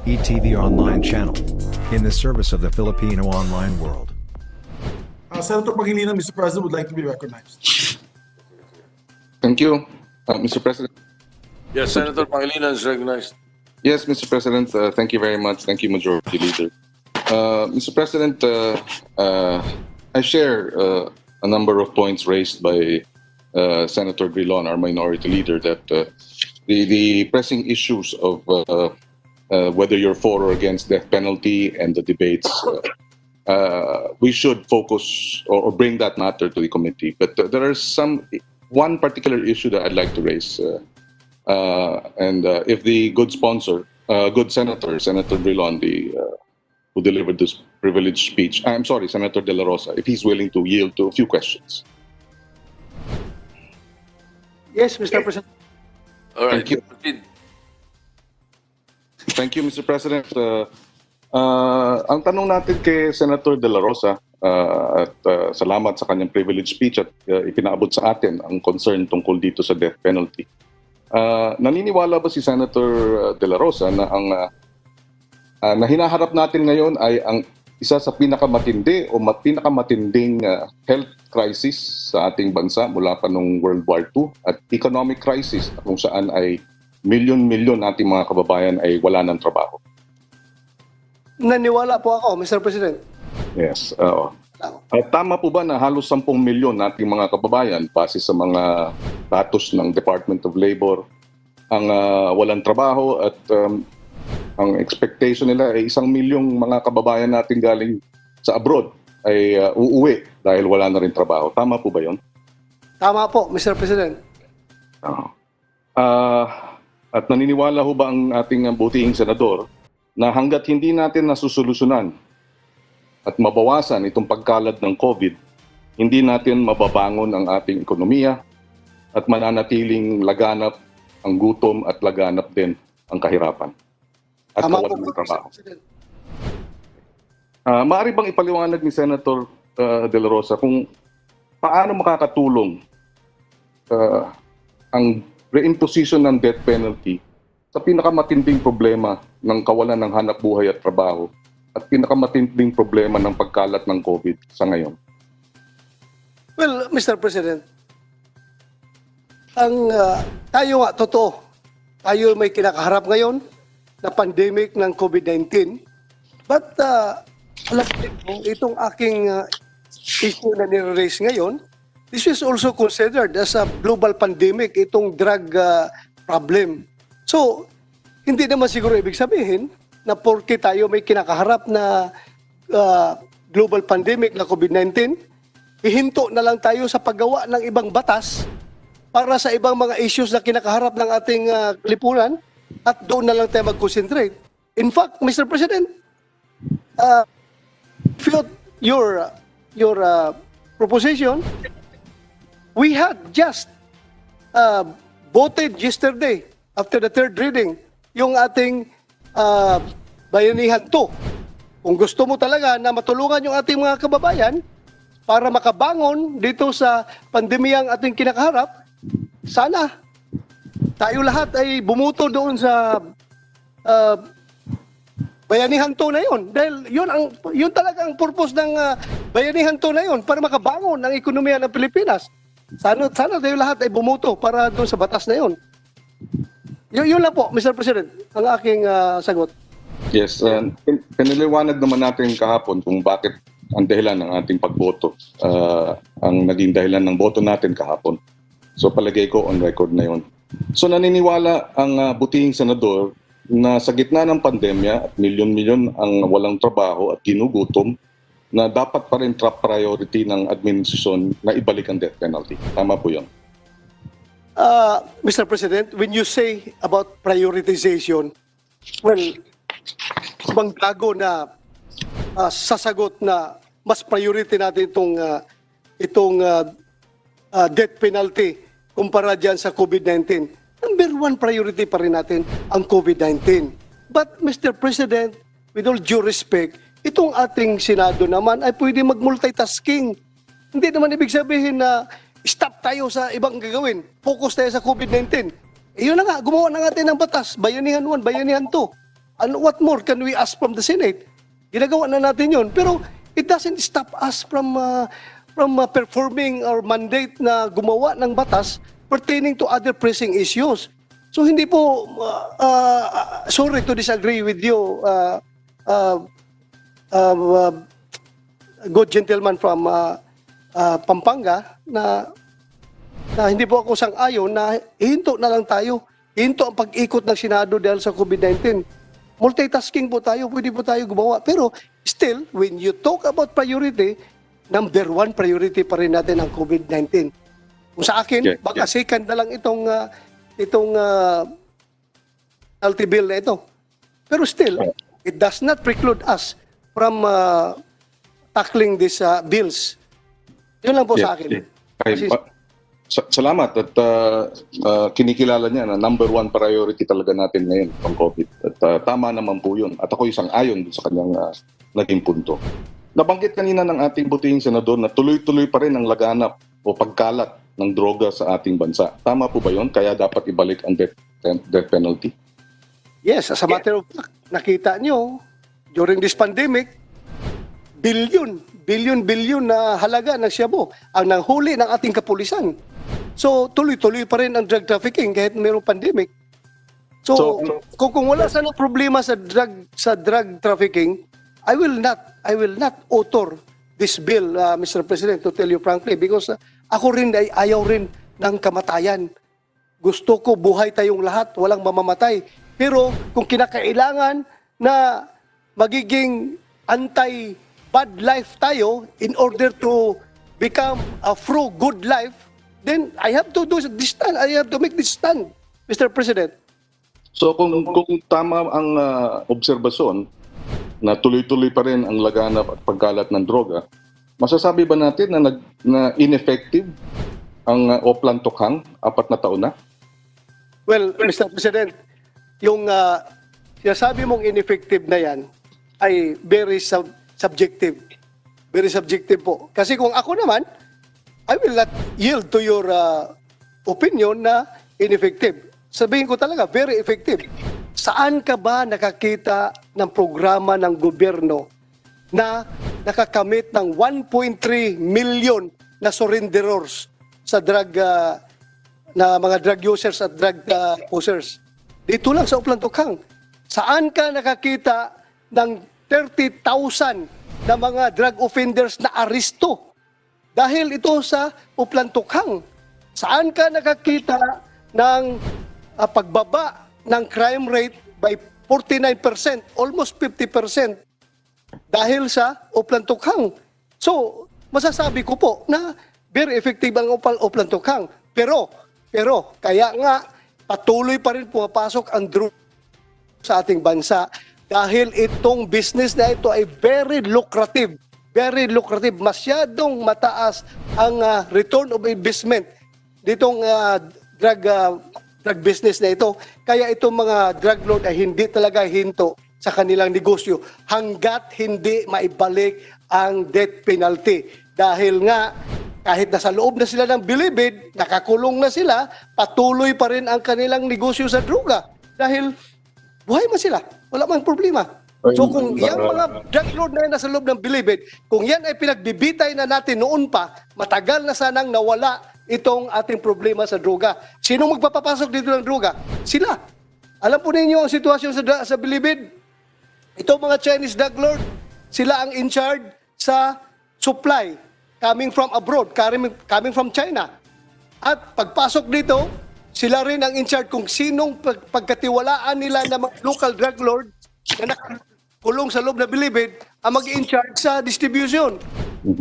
ETV Online Channel. In the service of the Filipino online world. Senator Pangilinan, Mr. President, would like to be recognized. Thank you, Mr. President. Yes, Senator Pangilinan is recognized. Yes, Mr. President, thank you very much. Thank you, Majority Leader. Mr. President, I share a number of points raised by Senator Drilon, our Minority Leader, that the pressing issues of whether you're for or against death penalty and the debates, we should focus or bring that matter to the committee. But there are one particular issue that I'd like to raise. And if the good sponsor, good senator, Senator Drilon, who delivered this privileged speech, I'm sorry, Senator De La Rosa, if he's willing to yield to a few questions. Yes, Mr. President. All right. Thank you. Proceed. Thank you, Mr. President. Ang tanong natin kay Senator De La Rosa, at salamat sa kanyang privileged speech at ipinaabot sa atin ang concern tungkol dito sa death penalty. Naniniwala ba si Senator De La Rosa na ang na hinaharap natin ngayon ay ang isa sa pinakamatindi o pinakamatinding health crisis sa ating bansa mula pa nung World War II at economic crisis kung saan ay milyon-milyon nating mga kababayan ay wala ng trabaho? Naniwala po ako, Mr. President. Yes, oo. Tama po ba na halos 10 milyon nating mga kababayan base sa mga datos ng Department of Labor ang walang trabaho at ang expectation nila ay 1 milyong mga kababayan natin galing sa abroad ay uuwi dahil wala na rin trabaho. Tama po ba yun? Tama po, Mr. President. Oo. At naniniwala ho ba ang ating butihing senador na hanggat hindi natin nasusolusyonan at mabawasan itong pagkalat ng COVID, hindi natin mababangon ang ating ekonomiya at mananatiling laganap ang gutom at laganap din ang kahirapan at Tama po, kawalan ng trabaho. Mr. President. Maaari bang ipaliwanag ni Senator De La Rosa kung paano makakatulong ang reimposition ng death penalty sa pinakamatinding problema ng kawalan ng hanap buhay at trabaho at pinakamatinding problema ng pagkalat ng COVID sa ngayon? Well, Mr. President, tayo nga, totoo, tayo may kinakaharap ngayon na pandemic ng COVID-19. But, alam mo, itong aking issue na nire-raise ngayon, this is also considered as a global pandemic, itong drug problem. So, hindi naman siguro ibig sabihin na porke tayo may kinakaharap na global pandemic na COVID-19, ihinto na lang tayo sa paggawa ng ibang batas para sa ibang mga issues na kinakaharap ng ating lipunan at doon na lang tayo mag-concentrate. In fact, Mr. President, your proposition, we had just voted yesterday after the third reading yung ating Bayanihan 2. Kung gusto mo talaga na matulungan yung ating mga kababayan para makabangon dito sa pandemyang ating kinakaharap, sana tayo lahat ay bumuto doon sa Bayanihan 2 na yun. Dahil yun talaga ang purpose ng Bayanihan 2 na yun, para makabangon ang ekonomiya ng Pilipinas. Sana tayo lahat ay bumuto para doon sa batas na yun. Yun lang po, Mr. President, ang aking sagot. Yes, pinaliwanag naman natin kahapon kung bakit ang dahilan ng ating pagboto, ang naging dahilan ng boto natin kahapon. So palagay ko on record na yun. So naniniwala ang butihing senador na sa gitna ng pandemya at milyon-milyon ang walang trabaho at ginugutom, na dapat pa rin top priority ng administrasyon na ibalik ang death penalty. Tama po yun. Mr. President, when you say about prioritization, well, bang gago na sasagot na mas priority natin itong death penalty kumpara dyan sa COVID-19. Number one priority pa rin natin ang COVID-19. But Mr. President, with all due respect, itong ating Senado naman ay pwede mag-multitasking. Hindi naman ibig sabihin na stop tayo sa ibang gagawin. Focus tayo sa COVID-19. Yun na nga, gumawa na natin ng batas. Bayanihan 1, Bayanihan 2. And what more can we ask from the Senate? Ginagawa na natin yun. Pero it doesn't stop us from performing our mandate na gumawa ng batas pertaining to other pressing issues. So hindi po, sorry to disagree with you, good gentleman from Pampanga, na hindi po ako sang-ayon na hinto na lang tayo. Hinto ang pag-ikot ng Senado dahil sa COVID-19. Multitasking po tayo, pwede po tayo gumawa. Pero still, when you talk about priority, number one priority pa rin natin ang COVID-19. Kung sa akin, baka second na lang itong penalty bill na ito. Pero still, it does not preclude us from tackling these bills. Yun lang po sa akin. Salamat at kinikilala niya na number one priority talaga natin ngayon ang COVID. At tama naman po yun. At ako isang ayon sa kanyang naging punto. Nabanggit kanina ng ating butihing senador na tuloy-tuloy pa rin ang laganap o pagkalat ng droga sa ating bansa. Tama po ba yun? Kaya dapat ibalik ang death penalty? Yes, as a matter of fact, nakita nyo, during this pandemic, billion na halaga ng Shabu ang nanghuli ng ating kapulisan. So, tuloy-tuloy pa rin ang drug trafficking kahit mayroong pandemic. So kung wala sana problema sa drug trafficking, I will not author this bill, Mr. President, to tell you frankly, because ako rin ay ayaw rin ng kamatayan. Gusto ko buhay tayong lahat, walang mamamatay. Pero kung kinakailangan na magiging anti-bad life tayo in order to become a good life, then I have to do this stand. I have to make this stand, Mr. President. So kung tama ang obserbasyon na tuloy-tuloy pa rin ang laganap at pagkalat ng droga, masasabi ba natin na ineffective ang Oplan Tokhang 4 na taon na? Well, Mr. President, yung sinasabi mong ineffective na yan ay very subjective. Very subjective po. Kasi kung ako naman, I will not yield to your opinion na ineffective. Sabihin ko talaga, very effective. Saan ka ba nakakita ng programa ng gobyerno na nakakamit ng 1.3 million na surrenderers sa drug, na mga drug users at drug users? Dito lang sa Oplan Tokhang. Saan ka nakakita ng 30,000 na mga drug offenders na aresto? Dahil ito sa Oplan Tokhang. Saan ka nakakita ng pagbaba ng crime rate by 49%, almost 50%, dahil sa Oplan Tokhang? So, masasabi ko po na very effective ang Oplan Tokhang. Pero, kaya nga, patuloy pa rin pumapasok ang drug sa ating bansa dahil itong business na ito ay very lucrative. Very lucrative. Masyadong mataas ang return of investment ditong drug business na ito. Kaya itong mga drug lord ay hindi talaga hinto sa kanilang negosyo hanggat hindi maibalik ang death penalty. Dahil nga, kahit nasa loob na sila ng bilibid, nakakulong na sila, patuloy pa rin ang kanilang negosyo sa droga. Dahil buhay man sila, wala mang problema. So kung yung mga drug lord na yan nasa loob ng bilibid, kung yan ay pinagbibitay na natin noon pa, matagal na sanang nawala itong ating problema sa droga. Sino magpapapasok dito ng droga? Sila. Alam po ninyo ang sitwasyon sa bilibid? Itong mga Chinese drug lord, sila ang in charge sa supply coming from abroad, coming from China. At pagpasok dito, sila rin ang in charge kung sinong pagkatiwalaan nila na mga local drug lord na nakakulong sa loob na bilibid ang mag-in charge sa distribution.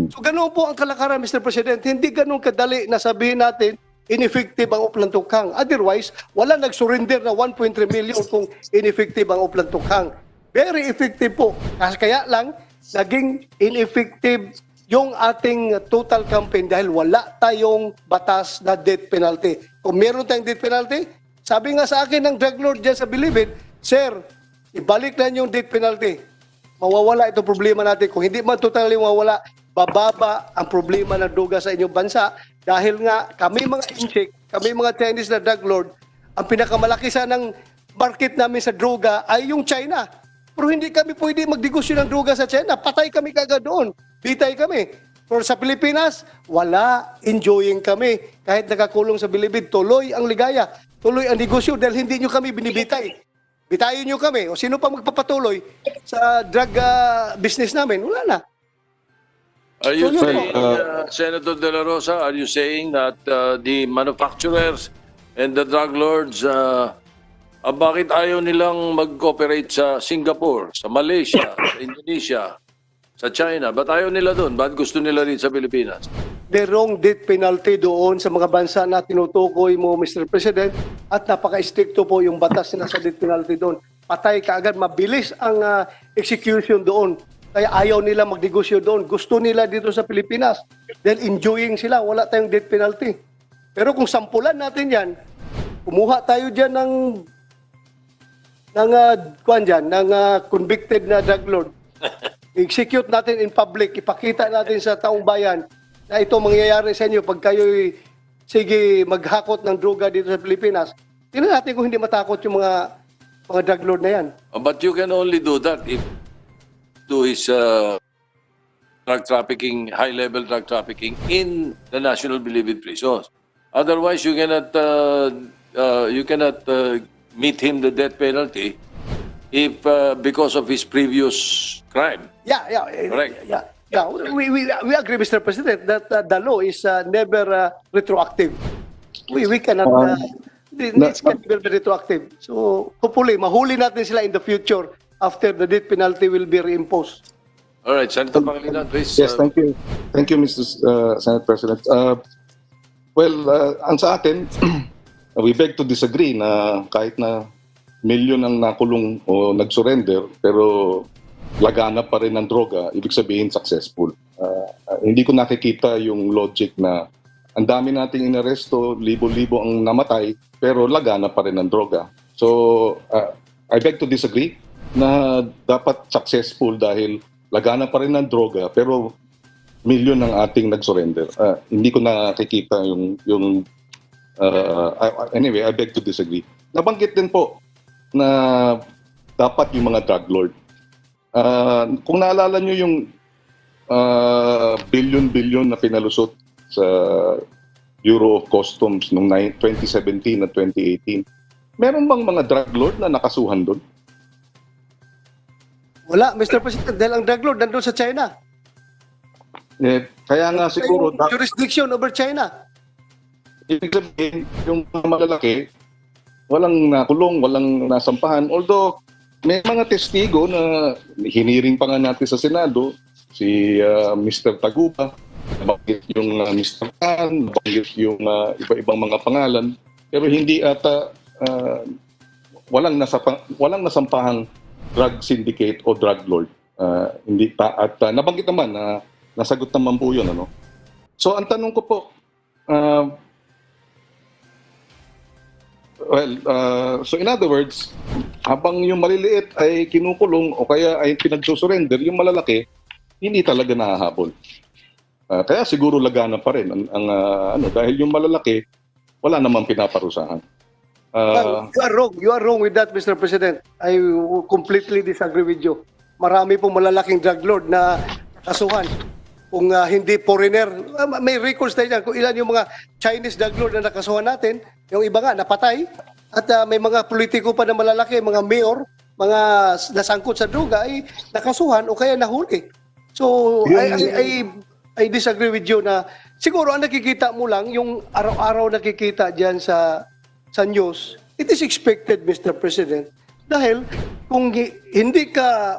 So ganoon po ang kalakaran, Mr. President. Hindi ganoon kadali na sabihin natin ineffective ang Oplan Tokhang. Otherwise, wala nag-surrender na 1.3 million kung ineffective ang Oplan Tokhang. Very effective po. Kaya lang, naging ineffective yung ating total campaign dahil wala tayong batas na death penalty. Kung meron tayong death penalty, sabi nga sa akin ng drug lord dyan sa Bilibid, Sir, ibalik na yung death penalty. Mawawala itong problema natin. Kung hindi man totally mawawala, bababa ang problema ng droga sa inyong bansa dahil nga kami mga incheck, kami mga Chinese na drug lord, ang pinakamalaki sanang market namin sa droga ay yung China. Pero hindi kami pwede magdegosyo ng droga sa China. Patay kami kagad doon. Bitay kami. Pero sa Pilipinas, wala. Enjoying kami. Kahit nakakulong sa bilibid, tuloy ang ligaya. Tuloy ang negosyo dahil hindi nyo kami binibitay. Bitayin nyo kami. O sino pa magpapatuloy sa drug business namin? Wala na. Are you So, saying, Senator De La Rosa, are you saying that the manufacturers and the drug lords, bakit ayaw nilang mag-cooperate sa Singapore, sa Malaysia, sa Indonesia, sa China? Ba't ayaw nila doon? Ba't gusto nila rin sa Pilipinas? Merong death penalty doon sa mga bansa na tinutukoy mo, Mr. President, at napaka-stricto po yung batas na sa death penalty doon. Patay kaagad, mabilis ang execution doon. Kaya ayaw nila magnegosyo doon. Gusto nila dito sa Pilipinas. Dahil enjoying sila, wala tayong death penalty. Pero kung sampulan natin yan, kumuha tayo dyan ng convicted na drug lord. Execute natin in public, ipakita natin sa taong bayan na ito mangyayari sa inyo pag kayo'y sige maghakot ng droga dito sa Pilipinas. Tingnan natin kung hindi matakot yung mga drug lord na yan. But you can only do that if do his drug trafficking, high-level drug trafficking in the National Bilibid prisons. Otherwise, you cannot meet him the death penalty if because of his previous crime. Yeah. Correct. Yeah. We agree, Mr. President, that the law is never retroactive. We cannot. It can never be retroactive. So hopefully, mahuli natin sila in the future after the death penalty will be reimposed. All right, Senator Pangilinan, please. Yes, thank you. Thank you, Mr. Senate President. Ang sa atin, we beg to disagree na kahit na milyon ang nakulong o nag-surrender, pero laganap pa rin ng droga, ibig sabihin successful. Hindi ko nakikita yung logic na ang dami nating inaresto, libo-libo ang namatay, pero laganap pa rin ng droga. So, I beg to disagree na dapat successful dahil lagana pa rin ng droga pero milyon ang ating nag-surrender. Hindi ko nakikita yung anyway, I beg to disagree. Nabanggit din po na dapat yung mga drug lord. Kung naalala nyo yung billion-billion na pinalusot sa Bureau of Customs noong 2017 at 2018, meron bang mga drug lord na nakasuhan doon? Wala, Mr. President, dahil ang drug lord nandun sa China. Kaya nga siguro, Jurisdiction over China. ibig sabihin, yung mga malalaki, walang nakulong, walang nasampahan. Although, may mga testigo na hiniring pa nga natin sa Senado, si Mr. Taguba, nabanggit yung Mr. Tan, nabanggit yung iba-ibang mga pangalan, pero hindi ata, walang nasampahang drug syndicate o drug lord. Hindi pa at nabanggit naman na nasagot naman po 'yun, ano. So ang tanong ko po, so in other words, habang yung maliliit ay kinukulong o kaya ay pinagsusurrender, yung malalaki hindi talaga nahahabol. Kaya siguro lagana pa rin ang dahil yung malalaki wala namang pinaparusahan. You are wrong with that, Mr. President. I completely disagree with you. Marami pong malalaking drug lord na kasuhan. Kung hindi foreigner, may records tayo dyan kung ilan yung mga Chinese drug lord na nakasuhan natin. Yung iba nga, napatay. At may mga politiko pa na malalaki, mga mayor, mga nasangkot sa droga ay nakasuhan o kaya nahuli. So, I disagree with you na siguro ang nakikita mo lang, yung araw-araw nakikita dyan sa news, it is expected, Mr. President. Dahil kung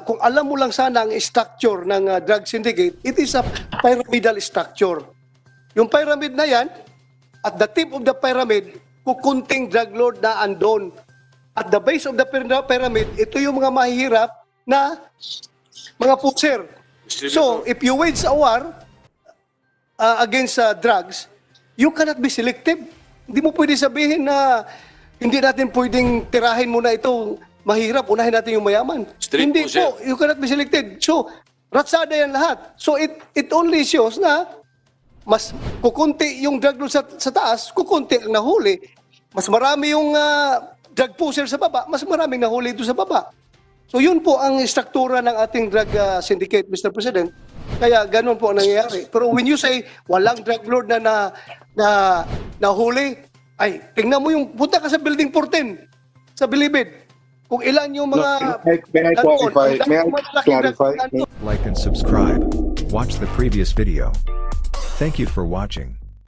kung alam mo lang sana ang structure ng drug syndicate, it is a pyramidal structure. Yung pyramid na yan, at the tip of the pyramid, kukunting drug lord na andon. At the base of the pyramid, ito yung mga mahihirap na mga pusher. So, if you wage a war against drugs, you cannot be selective. Hindi mo pwede sabihin na hindi natin pwedeng tirahin muna ito mahirap, unahin natin yung mayaman. Hindi po, you cannot be selected. So, ratsada yan lahat. So, it only shows na mas kukunti yung drug lord sa taas, kukunti ang nahuli. Mas marami yung drug pusher sa baba, mas maraming nahuli ito sa baba. So yun po ang struktura ng ating drug syndicate, Mr. President. Kaya ganun po ang nangyayari. Pero when you say walang drug lord na nahuli, ay, tingnan mo yung, punta ka sa building 14, sa Bilibid. Kung ilan yung mga... May I clarify? May I clarify? Like and subscribe. Watch the previous video. Thank you for watching.